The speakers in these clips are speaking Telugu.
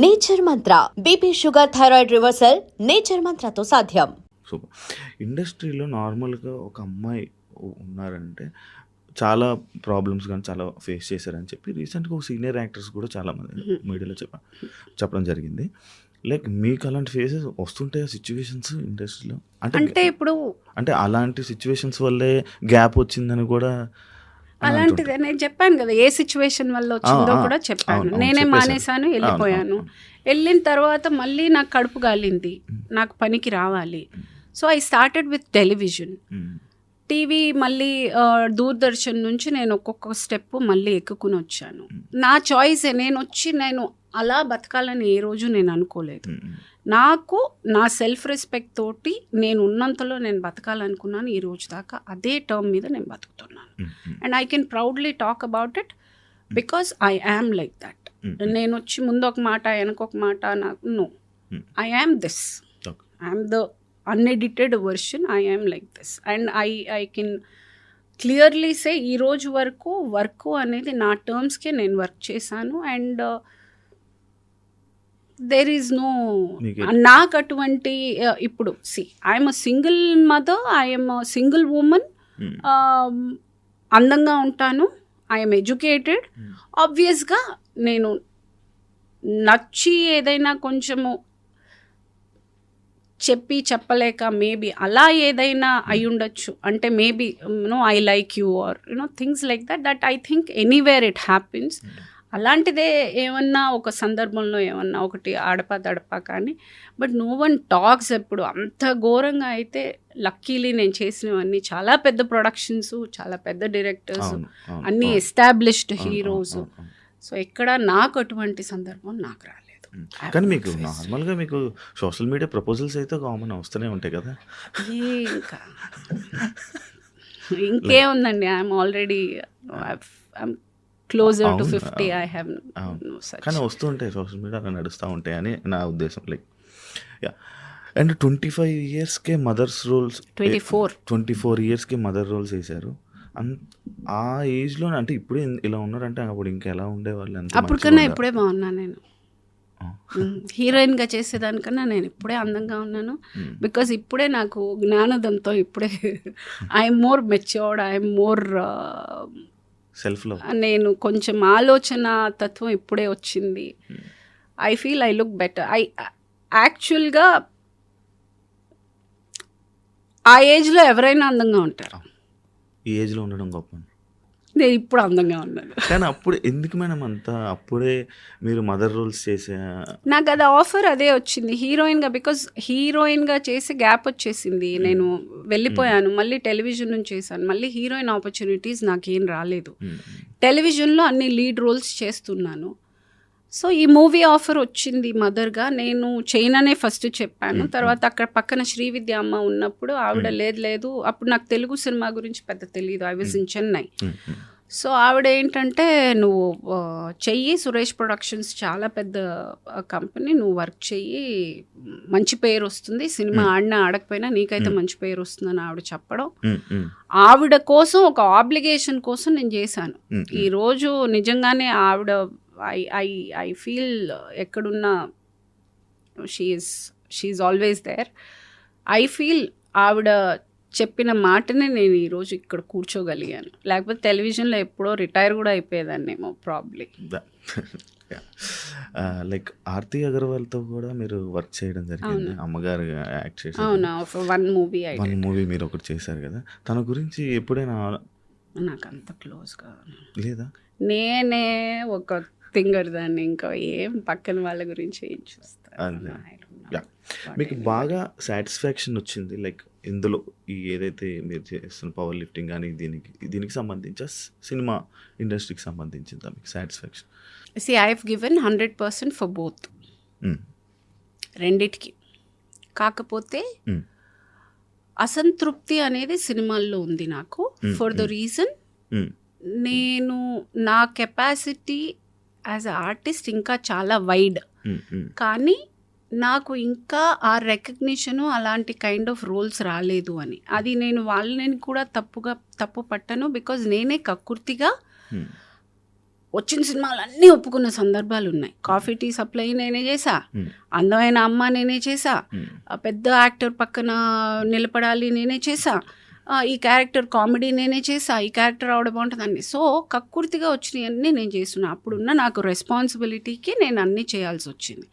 Nature Mantra BP sugar thyroid reversal nature మంత్రతో సాధ్యం. సూపర్. ఇండస్ట్రీలో నార్మల్గా ఒక అమ్మాయి ఉన్నారంటే చాలా ప్రాబ్లమ్స్ కానీ చాలా ఫేస్ చేశారని చెప్పి రీసెంట్గా ఒక సీనియర్ యాక్టర్స్ కూడా చాలామంది మీడియాలో చెప్పడం జరిగింది. లైక్ మీకు అలాంటి ఫేసెస్ వస్తుంటాయి సిచ్యువేషన్స్ ఇండస్ట్రీలో? అంటే ఇప్పుడు అంటే అలాంటి సిచ్యువేషన్స్ వల్లే గ్యాప్ వచ్చిందని కూడా అలాంటిదే నేను చెప్పాను కదా, ఏ సిచ్యువేషన్ వల్ల వచ్చిందో కూడా చెప్పాను. నేనే మానేశాను, వెళ్ళిపోయాను. వెళ్ళిన తర్వాత మళ్ళీ నాకు కడుపు గాలింది, నాకు పనికి రావాలి. So I started with television. TV మళ్ళీ దూరదర్శన్ నుంచి నేను ఒక్కొక్క స్టెప్ మళ్ళీ ఎక్కుకుని వచ్చాను. నా చాయిస్. నేను అలా బతకాలని ఏ రోజు నేను అనుకోలేదు. నాకు నా సెల్ఫ్ రెస్పెక్ట్ తోటి నేను ఉన్నంతలో నేను బతకాలనుకున్నాను. ఈ రోజు దాకా అదే టర్మ్ మీద నేను బతుకుతున్నాను. And I can proudly talk about it because I am like that. నేను వచ్చి ముందు ఒక మాట వెనకొక మాట, నాకు no, I am this. I am the unedited version. I am like this. And I can clearly say ఈ రోజు వరకు వర్క్ అనేది నా టర్మ్స్కే నేను వర్క్ చేశాను. అండ్ దేర్ ఈజ్ నో, నాకు అటువంటి ఇప్పుడు I'm a single mother, I'm a single women, అందంగా ఉంటాను, ఐఎమ్ ఎడ్యుకేటెడ్. ఆబ్వియస్గా నేను నచ్చి ఏదైనా కొంచెము చెప్పలేక మేబీ అలా ఏదైనా అయి ఉండొచ్చు. అంటే maybe I like you or things like that I think anywhere it happens. అలాంటిదే ఏమన్నా ఒక సందర్భంలో ఏమన్నా ఒకటి ఆడపా కానీ, బట్ నో వన్ టాక్స్. ఎప్పుడు అంత ఘోరంగా అయితే లక్కీలీ నేను చేసినవన్నీ చాలా పెద్ద ప్రొడక్షన్స్, చాలా పెద్ద డైరెక్టర్స్, అన్నీ ఎస్టాబ్లిష్డ్ హీరోస్. సో ఎక్కడ నాకు అటువంటి సందర్భం నాకు రాలేదు. కానీ మీకు నార్మల్గా మీకు సోషల్ మీడియా ప్రపోజల్స్ అయితే కామన్ వస్తూనే ఉంటాయి కదా? ఇంకా ఇంకేముందండి, I'm already closer to 50. I have no such. కానీ వస్తూ ఉంటాయి సోషల్ మీడియాలో నడుస్తూ ఉంటాయి అని నా ఉద్దేశం. లైక్ అండ్ 25 yearsకే మదర్స్ రోల్స్, 24 yearsకే మదర్ రోల్స్ వేశారు. ఆ ఏజ్లో అంటే ఇప్పుడు ఇలా ఉన్నారంటే అప్పుడు ఇంకా ఎలా ఉండేవాళ్ళు? అప్పుడు కన్నా ఇప్పుడే బాగున్నాను నేను. హీరోయిన్గా చేసేదానికన్నా నేను ఇప్పుడే అందంగా ఉన్నాను. బికాజ్ ఇప్పుడే నాకు జ్ఞానోదంతో ఇప్పుడే I'm more matured, I'm more సెల్ఫ్లో నేను కొంచెం ఆలోచన తత్వం ఇప్పుడే వచ్చింది. I feel I look better. యాక్చువల్గా ఆ ఏజ్లో ఎవరైనా అందంగా ఉంటారు. ఈ ఏజ్లో ఉండడం గొప్ప. నేను ఇప్పుడు అందంగా ఉన్నాను. కానీ అప్పుడు ఎందుకు మేడం అంతా అప్పుడే మీరు మదర్ రోల్స్ చేసే? నాకు అది ఆఫర్ అదే వచ్చింది హీరోయిన్గా. బికాజ్ హీరోయిన్గా చేసి గ్యాప్ వచ్చేసింది, నేను వెళ్ళిపోయాను. మళ్ళీ టెలివిజన్ నుంచి చేశాను. మళ్ళీ హీరోయిన్ ఆపర్చునిటీస్ నాకేం రాలేదు. టెలివిజన్లో అన్ని లీడ్ రోల్స్ చేస్తున్నాను. సో ఈ మూవీ ఆఫర్ వచ్చింది మదర్గా. నేను చేయననే ఫస్ట్ చెప్పాను. తర్వాత అక్కడ పక్కన శ్రీవిద్య అమ్మ ఉన్నప్పుడు ఆవిడ లేదు, అప్పుడు నాకు తెలుగు సినిమా గురించి పెద్ద తెలియదు. I was in Chennai. So ఆవిడ ఏంటంటే, నువ్వు చెయ్యి, సురేష్ ప్రొడక్షన్స్ చాలా పెద్ద కంపెనీ, నువ్వు వర్క్ చెయ్యి, మంచి పేరు వస్తుంది, సినిమా ఆడినా ఆడకపోయినా నీకైతే మంచి పేరు వస్తుందని ఆవిడ చెప్పడం. ఆవిడ కోసం, ఒక ఆబ్లిగేషన్ కోసం నేను చేశాను. ఈరోజు నిజంగానే ఆవిడ I feel ఎక్కడున్నా she is always there. I feel ఆవిడ చెప్పిన మాటనే నేను ఈరోజు ఇక్కడ కూర్చోగలిగాను. లేకపోతే టెలివిజన్లో ఎప్పుడో రిటైర్ కూడా అయిపోయేదాన్నేమో ప్రాబ్లీ. లైక్ ఆర్తి అగర్వాల్తో కూడా మీరు వర్క్ చేయడం జరిగింది, అమ్మగారు యాక్ట్ చేసి. అవునా, వన్ మూవీ మీరు ఒకటి చేశారు కదా. తన గురించి ఎప్పుడైనా? నాకు అంత క్లోజ్గా లేదా, నేనే ఒక థింగర్ దాన్ని, ఇంకా ఏం పక్కన వాళ్ళ గురించి ఏం చూస్తాను. మీకు బాగా సాటిస్ఫాక్షన్ వచ్చింది లైక్ ఇందులో ఈ ఏదైతే మీరు చేస్తున్న పవర్ లిఫ్టింగ్ కానీ దీనికి సంబంధించి సినిమా ఇండస్ట్రీకి సంబంధించిందా మీకు satisfaction? I have given 100% for both, రెండిటికి. కాకపోతే అసంతృప్తి అనేది సినిమాల్లో ఉంది నాకు. ఫర్ ద రీజన్, నేను నా కెపాసిటీ యాజ్ అ ఆర్టిస్ట్ ఇంకా చాలా వైడ్, కానీ నాకు ఇంకా ఆ రికగ్నిషను అలాంటి కైండ్ ఆఫ్ రోల్స్ రాలేదు అని. అది నేను వాళ్ళని కూడా తప్పు పట్టను. బికాజ్ నేనే కక్కుర్తిగా వచ్చిన సినిమాలు అన్నీ ఒప్పుకున్న సందర్భాలు ఉన్నాయి. కాఫీ టీ సప్లై నేనే చేసా, అందమైన అమ్మ నేనే చేసా, పెద్ద యాక్టర్ పక్కన నిలబడాలి నేనే చేసా, ఈ క్యారెక్టర్ కామెడీ నేనే చేసా, ఈ క్యారెక్టర్ రావడం బాగుంటుందండి. సో కక్కుర్తిగా వచ్చినవన్నీ నేను చేస్తున్నా. అప్పుడున్న నాకు రెస్పాన్సిబిలిటీకి నేను అన్నీ చేయాల్సి వచ్చింది.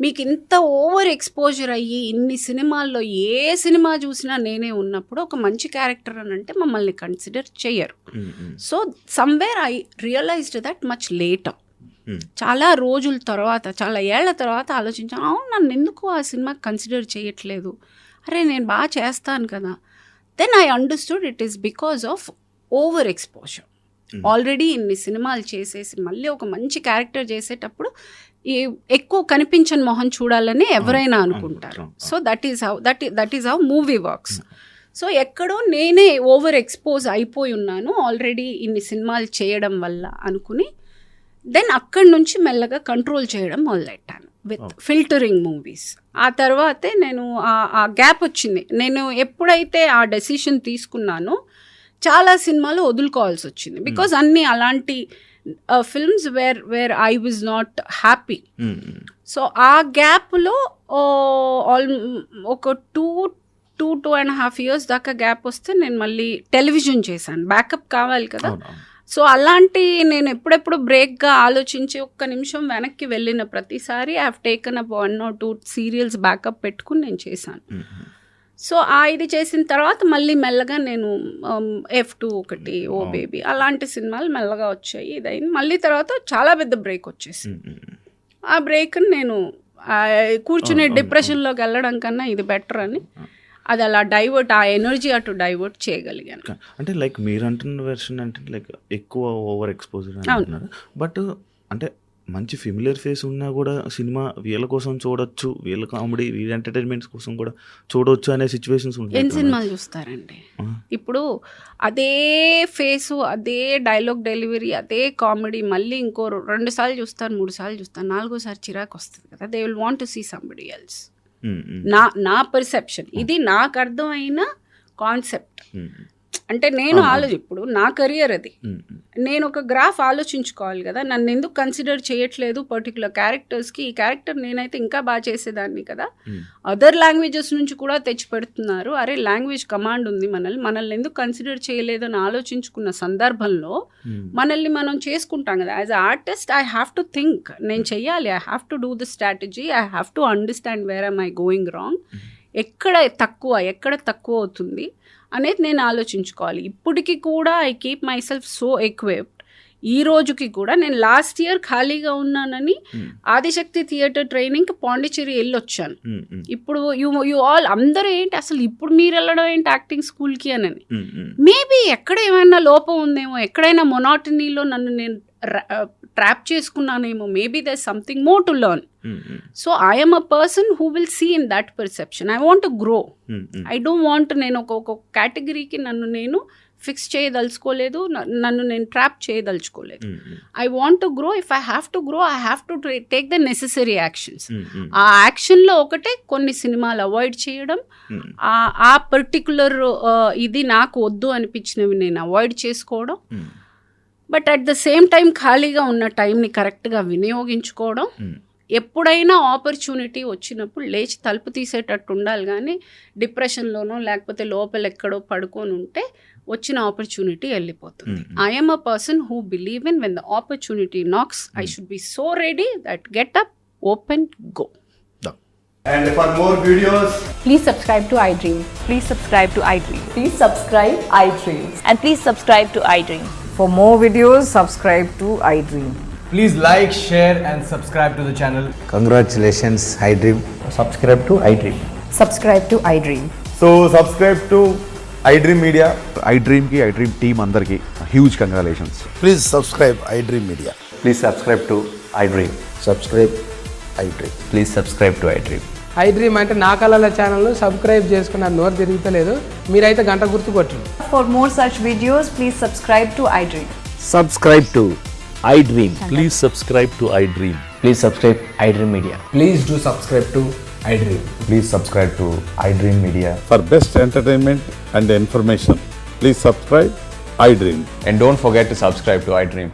మీకు ఇంత ఓవర్ ఎక్స్పోజర్ అయ్యి ఇన్ని సినిమాల్లో ఏ సినిమా చూసినా నేనే ఉన్నప్పుడు ఒక మంచి క్యారెక్టర్ అని అంటే మమ్మల్ని కన్సిడర్ చెయ్యరు. So somewhere I realised that much later. చాలా రోజుల తర్వాత, చాలా ఏళ్ల తర్వాత ఆలోచించాను, అవును నన్ను ఎందుకు ఆ సినిమా కన్సిడర్ చేయట్లేదు, అరే నేను బాగా చేస్తాను కదా. Then I understood it is because of over exposure. Already ఇన్ని సినిమాలు చేసేసి మళ్ళీ ఒక మంచి క్యారెక్టర్ చేసేటప్పుడు ఎక్కువ కనిపించని మొహం చూడాలని ఎవరైనా అనుకుంటారు. So that is how movie works. So ఎక్కడో నేనే ఓవర్ ఎక్స్పోజ్ అయిపోయి ఉన్నాను ఆల్రెడీ ఇన్ని సినిమాలు చేయడం వల్ల అనుకుని దెన్ అక్కడి నుంచి మెల్లగా కంట్రోల్ చేయడం మొదలెట్టాను విత్ ఫిల్టరింగ్ మూవీస్. ఆ తర్వాతే నేను ఆ గ్యాప్ వచ్చింది. నేను ఎప్పుడైతే ఆ డెసిషన్ తీసుకున్నానో చాలా సినిమాలు వదులుకోవాల్సి వచ్చింది. బికాజ్ అన్నీ అలాంటి films where I was not happy. So ఆ గ్యాప్లో ఒక 2.5 years దాకా గ్యాప్ వస్తే నేను మళ్ళీ టెలివిజన్ చేశాను. బ్యాకప్ కావాలి కదా. సో అలాంటి నేను ఎప్పుడెప్పుడు బ్రేక్గా ఆలోచించి ఒక్క నిమిషం వెనక్కి వెళ్ళిన ప్రతిసారి I have taken up 1 or 2 serials backup పెట్టుకుని నేను చేశాను. సో ఇది చేసిన తర్వాత మళ్ళీ మెల్లగా నేను F2 ఒకటి, ఓ బేబీ అలాంటి సినిమాలు మెల్లగా వచ్చాయి. ఇదైంది. మళ్ళీ తర్వాత చాలా పెద్ద బ్రేక్ వచ్చేసింది. ఆ బ్రేక్ని నేను కూర్చుని డిప్రెషన్లోకి వెళ్ళడం కన్నా ఇది బెటర్ అని అది అలా డైవర్ట్, ఆ ఎనర్జీ అటు డైవర్ట్ చేయగలిగాను. అంటే లైక్ మీరు అంటున్న వెర్షన్ అంటే లైక్ ఎక్కువ ఓవర్ ఎక్స్పోజర్ అంటున్నారు. బట్ అంటే మంచి ఫెమిలియర్ ఫేస్ ఉన్నా కూడా సినిమా వీళ్ళ కోసం చూడొచ్చు, వీళ్ళ కామెడీ వీళ్ళ ఎంటర్టైన్మెంట్స్ కోసం కూడా చూడొచ్చు అనే సిచ్యువేషన్స్ ఉంటాయి. ఎన్ని సినిమాలు చూస్తారండి ఇప్పుడు? అదే ఫేసు, అదే డైలాగ్ డెలివరీ, అదే కామెడీ మళ్ళీ ఇంకో 2 సార్లు చూస్తాను, 3 సార్లు చూస్తాను, 4సారి చిరాకు వస్తుంది కదా. They will want to see somebody else. నా పర్సెప్షన్ ఇది, నాకు అర్థమైన కాన్సెప్ట్. అంటే నేను ఇప్పుడు నా కెరియర్ అది, నేను ఒక గ్రాఫ్ ఆలోచించుకోవాలి కదా. నన్ను ఎందుకు కన్సిడర్ చేయట్లేదు పర్టికులర్ క్యారెక్టర్స్కి? ఈ క్యారెక్టర్ నేనైతే ఇంకా బాగా చేసేదాన్ని కదా. అదర్ లాంగ్వేజెస్ నుంచి కూడా తెచ్చి పెడుతున్నారు. అరే లాంగ్వేజ్ కమాండ్ ఉంది, మనల్ని ఎందుకు కన్సిడర్ చేయలేదని ఆలోచించుకున్న సందర్భంలో మనల్ని మనం చేసుకుంటాం కదా. As a artist I have to think, నేను చెయ్యాలి, I have to do the strategy, I have to understand where am I going wrong, ఎక్కడ తక్కువ అవుతుంది అనేది నేను ఆలోచించుకోవాలి. ఇప్పటికీ కూడా I keep my self so equipped. ఈ రోజుకి కూడా నేను లాస్ట్ ఇయర్ ఖాళీగా ఉన్నానని ఆదిశక్తి థియేటర్ ట్రైనింగ్కి పాండిచ్చేరి వెళ్ళొచ్చాను. ఇప్పుడు యూ ఆల్ అందరూ ఏంటి అసలు ఇప్పుడు మీరు వెళ్ళడం ఏంటి యాక్టింగ్ స్కూల్కి అని. మేబీ ఎక్కడ ఏమైనా లోపం ఉందేమో, ఎక్కడైనా మొనాటనీలో నన్ను నేను ట్రాప్ చేసుకున్నానేమో. Maybe there something more to learn. So I'm a person who will see in that perception. I want to grow. I don't want, నేను ఒక కేటగిరీకి నన్ను నేను ఫిక్స్ చేయదలుచుకోలేదు, నన్ను నేను ట్రాప్ చేయదలుచుకోలేదు. I want to grow. If I have to grow, I have to take the necessary actions. ఆ యాక్షన్లో ఒకటే కొన్ని సినిమాలు అవాయిడ్ చేయడం, ఆ పర్టికులర్ ఇది నాకు వద్దు అనిపించినవి నేను అవాయిడ్ చేసుకోవడం. But at the same time ఖాళీగా ఉన్న టైంని కరెక్ట్గా వినియోగించుకోవడం. ఎప్పుడైనా ఆపర్చునిటీ వచ్చినప్పుడు లేచి తలుపు తీసేటట్టు ఉండాలి, కానీ డిప్రెషన్లోనో లేకపోతే లోపల ఎక్కడో పడుకొని ఉంటే వచ్చిన ఆపర్చునిటీ వెళ్ళిపోతుంది. I'm a person who believe in when the opportunity నాక్స్, I should be so ready that get up, open, go. And for more videos, please subscribe to iDream. Please subscribe to iDream. Please subscribe iDream. And please subscribe to iDream. For more videos, subscribe to iDream. please like, share and subscribe to the channel. Congratulations, iDream. Subscribe to iDream. Subscribe to iDream. So subscribe to iDream Media. iDream team andarki huge congratulations. Please subscribe iDream Media. Please subscribe to iDream. Subscribe iDream. Please subscribe to iDream. iDream అంటే నా కళల ఛానల్ను సబ్స్క్రైబ్ చేసుకున్న నోరు తిరుగుతలేదు, మీరైతే గంట గుర్తు కొట్టండి. For more such videos, please subscribe to iDream. Subscribe to iDream. Please subscribe to iDream. Please subscribe iDream Media. Please do subscribe to iDream. Please subscribe to iDream Media. For best entertainment and information, please subscribe iDream. And don't forget to subscribe to iDream.